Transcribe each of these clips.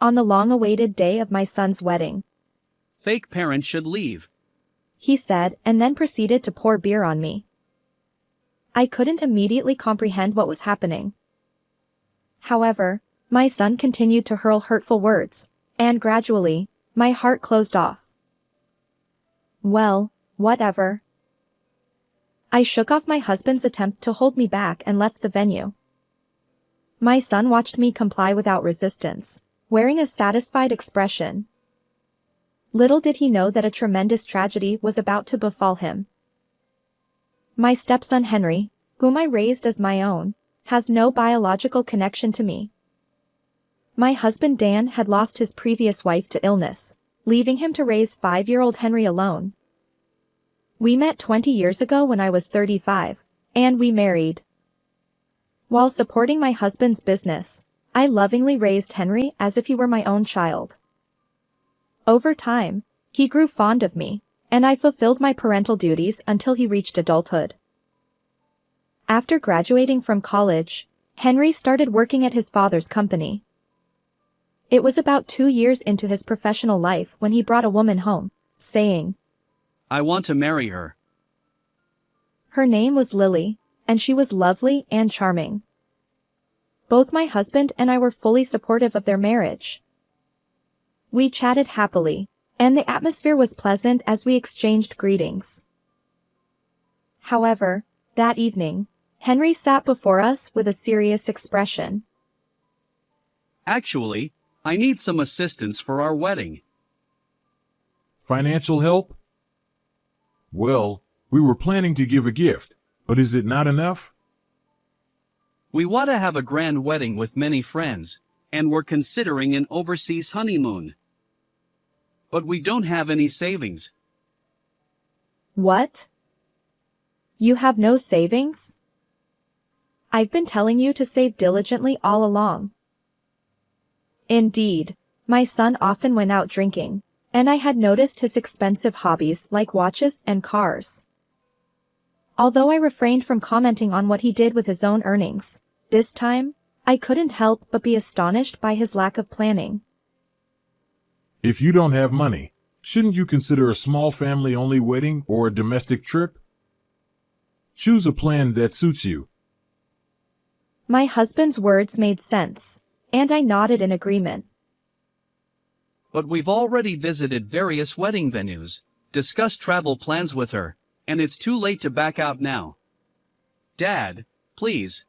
on the long-awaited day of my son's wedding," Fake parents should leave. he said, and then proceeded to pour beer on me. I couldn't immediately comprehend what was happening. However, my son continued to hurl hurtful words, and gradually, my heart closed off. Well, whatever. I shook off my husband's attempt to hold me back and left the venue. My son watched me comply without resistance, wearing a satisfied expression. Little did he know that a tremendous tragedy was about to befall him. My stepson Henry, whom I raised as my own, has no biological connection to me. My husband Dan had lost his previous wife to illness, leaving him to raise 5-year-old Henry alone. We met 20 years ago when I was 35, and we married. While supporting my husband's business, I lovingly raised Henry as if he were my own child. Over time, he grew fond of me, and I fulfilled my parental duties until he reached adulthood. After graduating from college, Henry started working at his father's company. It was about 2 years into his professional life when he brought a woman home, saying, "I want to marry her." Her name was Lily, and she was lovely and charming. Both my husband and I were fully supportive of their marriage. We chatted happily, and the atmosphere was pleasant as we exchanged greetings. However, that evening, Henry sat before us with a serious expression. "Actually, I need some assistance for our wedding." Financial help? Well, we were planning to give a gift, but is it not enough? We want to have a grand wedding with many friends, and we're considering an overseas honeymoon. But we don't have any savings. What? You have no savings? I've been telling you to save diligently all along. Indeed, my son often went out drinking, and I had noticed his expensive hobbies like watches and cars. Although I refrained from commenting on what he did with his own earnings, this time, I couldn't help but be astonished by his lack of planning. If you don't have money, shouldn't you consider a small family-only wedding or a domestic trip? Choose a plan that suits you. My husband's words made sense, and I nodded in agreement. But we've already visited various wedding venues, discussed travel plans with her, and it's too late to back out now. Dad, please.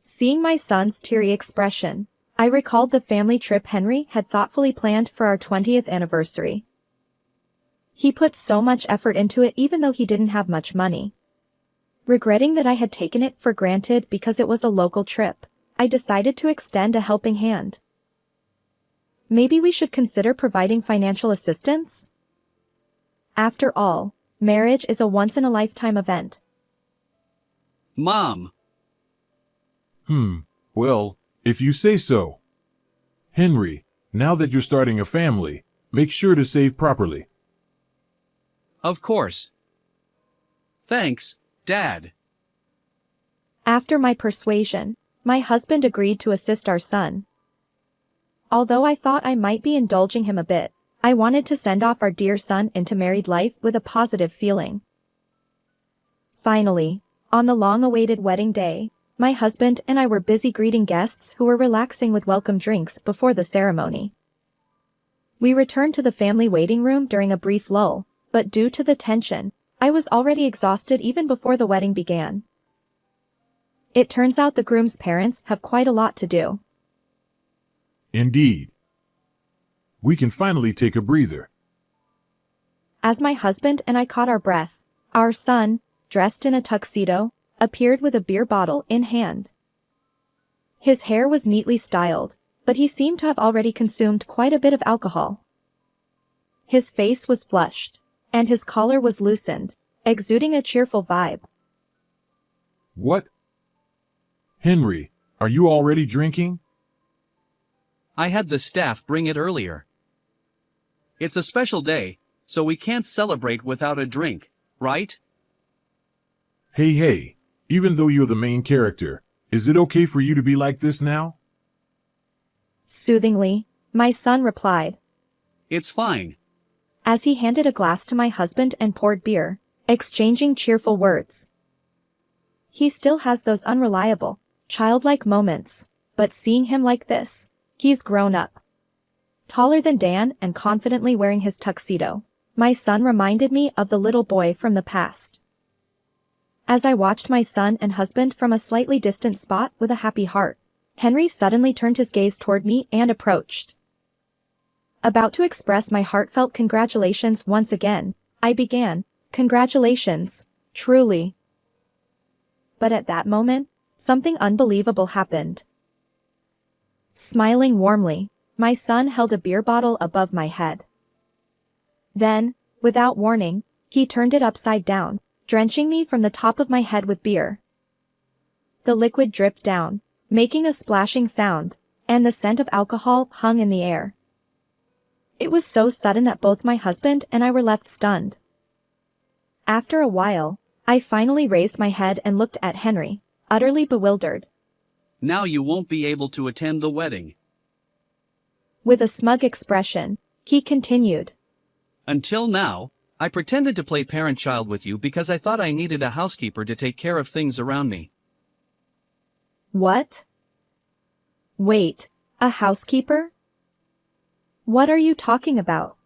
Seeing my son's teary expression, I recalled the family trip Henry had thoughtfully planned for our 20th anniversary. He put so much effort into it even though he didn't have much money. Regretting that I had taken it for granted because it was a local trip, I decided to extend a helping hand. Maybe we should consider providing financial assistance? After all, marriage is a once-in-a-lifetime event. Mom. Well, if you say so. Henry, now that you're starting a family, make sure to save properly. Of course. Thanks, Dad. After my persuasion, my husband agreed to assist our son. Although I thought I might be indulging him a bit, I wanted to send off our dear son into married life with a positive feeling. Finally, on the long-awaited wedding day, my husband and I were busy greeting guests who were relaxing with welcome drinks before the ceremony. We returned to the family waiting room during a brief lull, but due to the tension, I was already exhausted even before the wedding began. It turns out the groom's parents have quite a lot to do. Indeed. We can finally take a breather. As my husband and I caught our breath, our son, dressed in a tuxedo, appeared with a beer bottle in hand. His hair was neatly styled, but he seemed to have already consumed quite a bit of alcohol. His face was flushed, and his collar was loosened, exuding a cheerful vibe. What? Henry, are you already drinking? I had the staff bring it earlier. It's a special day, so we can't celebrate without a drink, right? Hey, even though you're the main character, is it okay for you to be like this now? Soothingly, my son replied, It's fine. as he handed a glass to my husband and poured beer, exchanging cheerful words. He still has those unreliable, childlike moments, but seeing him like this, he's grown up. Taller than Dan and confidently wearing his tuxedo, my son reminded me of the little boy from the past. As I watched my son and husband from a slightly distant spot with a happy heart, Henry suddenly turned his gaze toward me and approached. About to express my heartfelt congratulations once again, I began, "Congratulations, truly." But at that moment, something unbelievable happened. Smiling warmly, my son held a beer bottle above my head. Then, without warning, he turned it upside down, drenching me from the top of my head with beer. The liquid dripped down, making a splashing sound, and the scent of alcohol hung in the air. It was so sudden that both my husband and I were left stunned. After a while, I finally raised my head and looked at Henry, utterly bewildered. Now you won't be able to attend the wedding. With a smug expression, he continued. Until now, I pretended to play parent-child with you because I thought I needed a housekeeper to take care of things around me. What? Wait, a housekeeper? What are you talking about?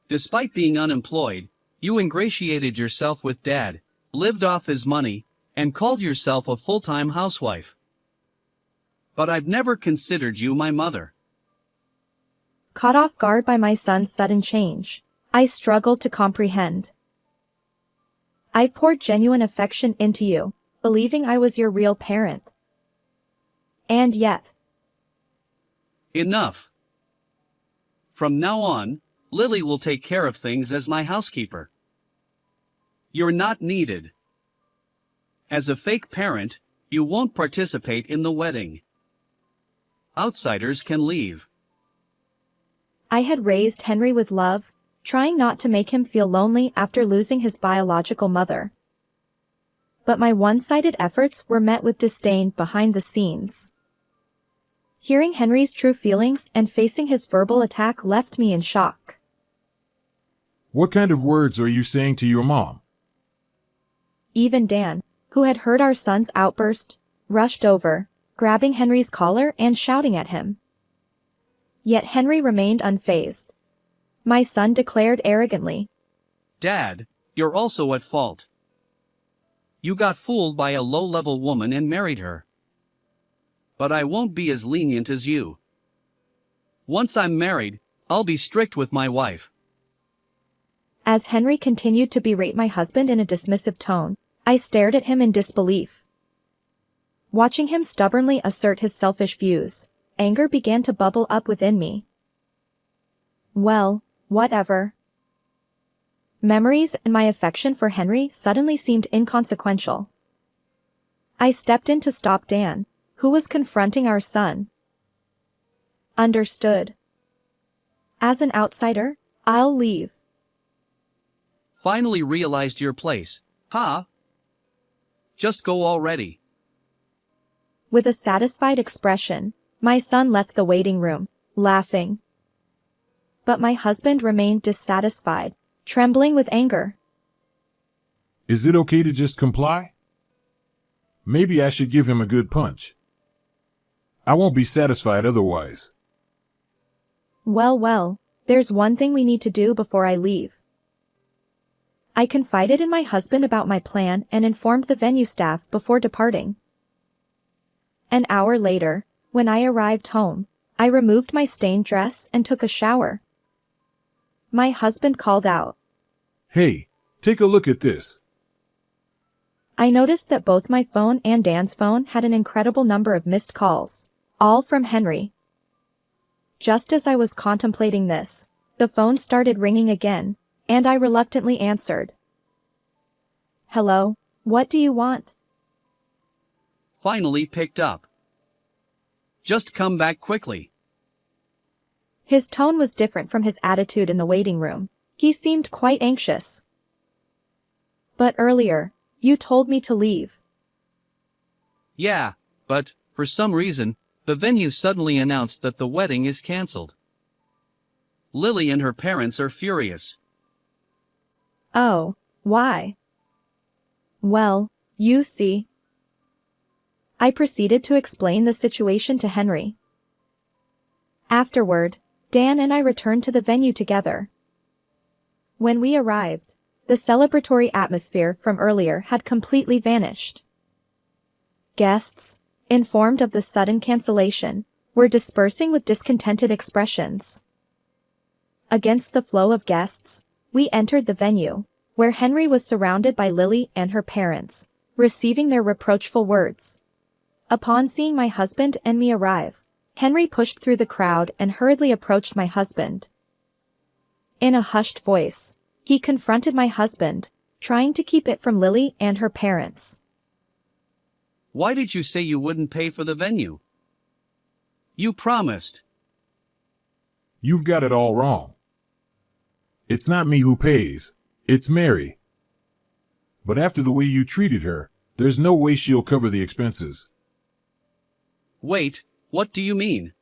Despite being unemployed, you ingratiated yourself with Dad, lived off his money, and called yourself a full-time housewife. But I've never considered you my mother. Caught off guard by my son's sudden change, I struggled to comprehend. I've poured genuine affection into you, believing I was your real parent. And yet. Enough. From now on, Lily will take care of things as my housekeeper. You're not needed. As a fake parent, you won't participate in the wedding. Outsiders can leave. I had raised Henry with love, trying not to make him feel lonely after losing his biological mother. But my one-sided efforts were met with disdain behind the scenes. Hearing Henry's true feelings and facing his verbal attack left me in shock. What kind of words are you saying to your mom? Even Dan, who had heard our son's outburst, rushed over, grabbing Henry's collar and shouting at him. Yet Henry remained unfazed. My son declared arrogantly, Dad, you're also at fault. You got fooled by a low-level woman and married her. But I won't be as lenient as you. Once I'm married, I'll be strict with my wife. As Henry continued to berate my husband in a dismissive tone, I stared at him in disbelief. Watching him stubbornly assert his selfish views, anger began to bubble up within me. Well, whatever. Memories and my affection for Henry suddenly seemed inconsequential. I stepped in to stop Dan, who was confronting our son. Understood. As an outsider, I'll leave. Finally realized your place, huh? Just go already. With a satisfied expression, my son left the waiting room, laughing. But my husband remained dissatisfied, trembling with anger. Is it okay to just comply? Maybe I should give him a good punch. I won't be satisfied otherwise. Well, there's one thing we need to do before I leave. I confided in my husband about my plan and informed the venue staff before departing. An hour later, when I arrived home, I removed my stained dress and took a shower. My husband called out, Hey, take a look at this. I noticed that both my phone and Dan's phone had an incredible number of missed calls, all from Henry. Just as I was contemplating this, the phone started ringing again, and I reluctantly answered. Hello, what do you want? Finally picked up. Just come back quickly. His tone was different from his attitude in the waiting room. He seemed quite anxious. But earlier, you told me to leave. Yeah, but, for some reason, The venue suddenly announced that the wedding is cancelled. Lily and her parents are furious. Oh, why? Well, you see. I proceeded to explain the situation to Henry. Afterward, Dan and I returned to the venue together. When we arrived, the celebratory atmosphere from earlier had completely vanished. Guests, informed of the sudden cancellation, were dispersing with discontented expressions. Against the flow of guests, we entered the venue, where Henry was surrounded by Lily and her parents, receiving their reproachful words. Upon seeing my husband and me arrive, Henry pushed through the crowd and hurriedly approached my husband. In a hushed voice, he confronted my husband, trying to keep it from Lily and her parents. Why did you say you wouldn't pay for the venue? You promised. You've got it all wrong. It's not me who pays, it's Mary. But after the way you treated her, there's no way she'll cover the expenses. Wait, what do you mean?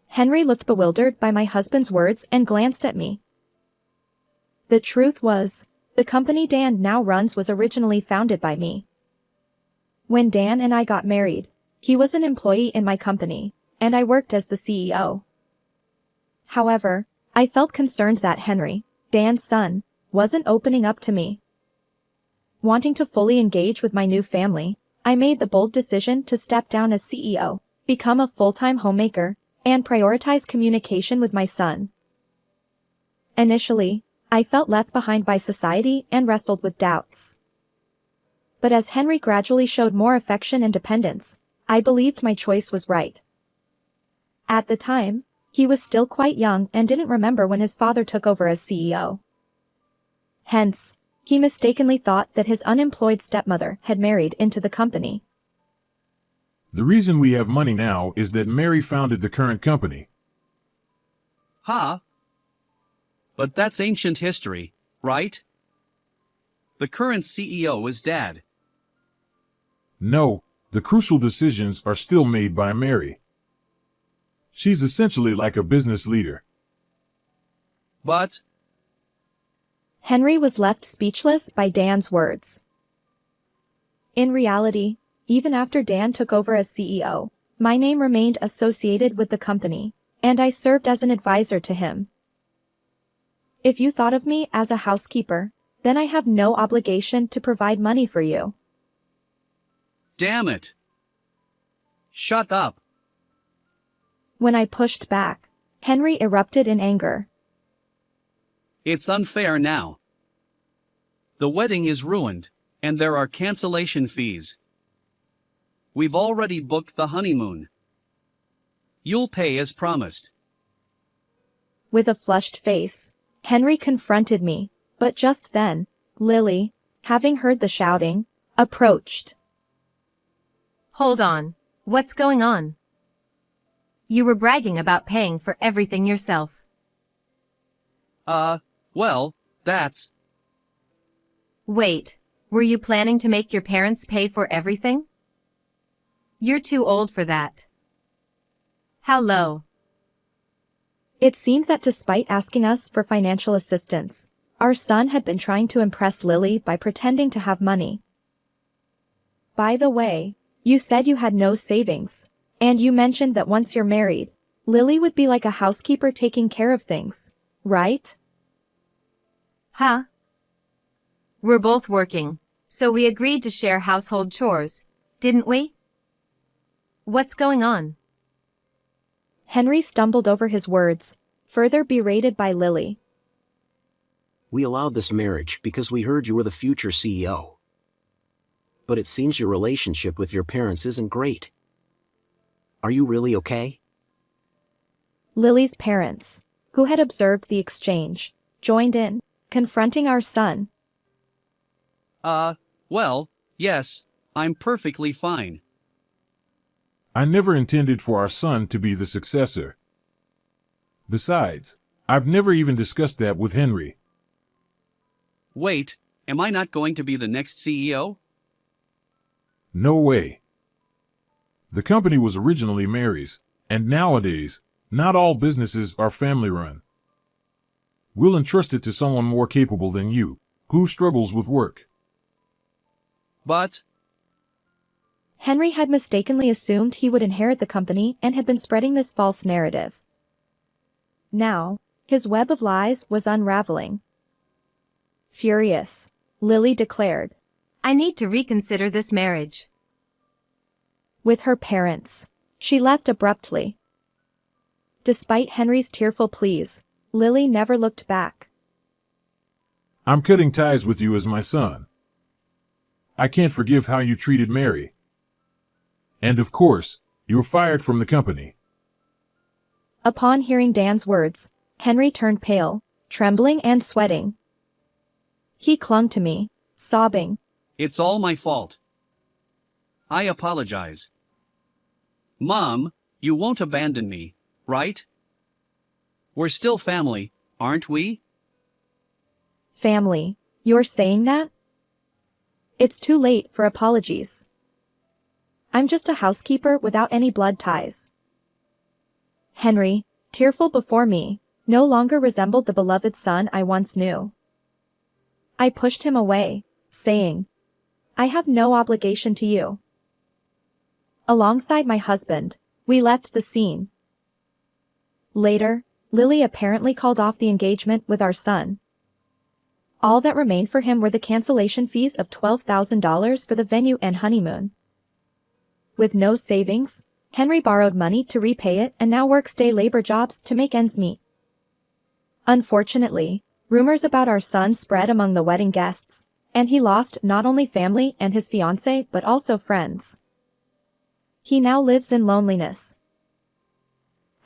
Henry looked bewildered by my husband's words and glanced at me. The truth was, the company Dan now runs was originally founded by me. When Dan and I got married, he was an employee in my company, and I worked as the CEO. However, I felt concerned that Henry, Dan's son, wasn't opening up to me. Wanting to fully engage with my new family, I made the bold decision to step down as CEO, become a full-time homemaker, and prioritize communication with my son. Initially, I felt left behind by society and wrestled with doubts. But as Henry gradually showed more affection and dependence, I believed my choice was right. At the time, he was still quite young and didn't remember when his father took over as CEO. Hence, he mistakenly thought that his unemployed stepmother had married into the company. The reason we have money now is that Mary founded the current company. Huh? But that's ancient history, right? The current CEO is Dad. No, the crucial decisions are still made by Mary. She's essentially like a business leader. But Henry was left speechless by Dan's words. In reality, even after Dan took over as CEO, my name remained associated with the company, and I served as an advisor to him. If you thought of me as a housekeeper, then I have no obligation to provide money for you. damn it! Shut up! When I pushed back, Henry erupted in anger. It's unfair now. The wedding is ruined, and there are cancellation fees. We've already booked the honeymoon. You'll pay as promised. With a flushed face, Henry confronted me, but just then, Lily, having heard the shouting, approached. Hold on. What's going on? You were bragging about paying for everything yourself. Well, that's... Wait, were you planning to make your parents pay for everything? You're too old for that. How low? It seemed that despite asking us for financial assistance, our son had been trying to impress Lily by pretending to have money. By the way, you said you had no savings, and you mentioned that once you're married, Lily would be like a housekeeper taking care of things, right? Huh? We're both working, so we agreed to share household chores, didn't we? What's going on? Henry stumbled over his words, further berated by Lily. We allowed this marriage because we heard you were the future CEO. But it seems your relationship with your parents isn't great. Are you really okay? Lily's parents, who had observed the exchange, joined in, confronting our son. Well, yes, I'm perfectly fine. I never intended for our son to be the successor. Besides, I've never even discussed that with Henry. Wait, am I not going to be the next CEO? No way. The company was originally Mary's, and nowadays, not all businesses are family-run. We'll entrust it to someone more capable than you, who struggles with work. But, Henry had mistakenly assumed he would inherit the company and had been spreading this false narrative. Now, his web of lies was unraveling. Furious, Lily declared. I need to reconsider this marriage. With her parents, she left abruptly. Despite Henry's tearful pleas, Lily never looked back. I'm cutting ties with you as my son. I can't forgive how you treated Mary. And of course, you're fired from the company. Upon hearing Dan's words, Henry turned pale, trembling and sweating. He clung to me, sobbing. it's all my fault. I apologize. Mom, you won't abandon me, right? We're still family, aren't we? Family, you're saying that? It's too late for apologies. I'm just a housekeeper without any blood ties. Henry, tearful before me, no longer resembled the beloved son I once knew. I pushed him away, saying, I have no obligation to you. Alongside my husband, we left the scene. Later, Lily apparently called off the engagement with our son. All that remained for him were the cancellation fees of $12,000 for the venue and honeymoon. With no savings, Henry borrowed money to repay it and now works day labor jobs to make ends meet. Unfortunately, rumors about our son spread among the wedding guests, and he lost not only family and his fiancée but also friends. He now lives in loneliness.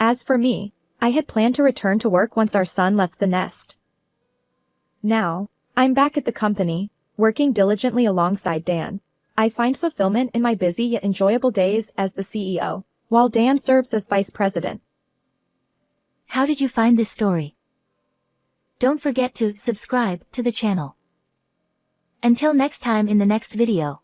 As for me, I had planned to return to work once our son left the nest. Now, I'm back at the company, working diligently alongside Dan. I find fulfillment in my busy yet enjoyable days as the CEO, while Dan serves as vice president. How did you find this story? Don't forget to subscribe to the channel. Until next time in the next video.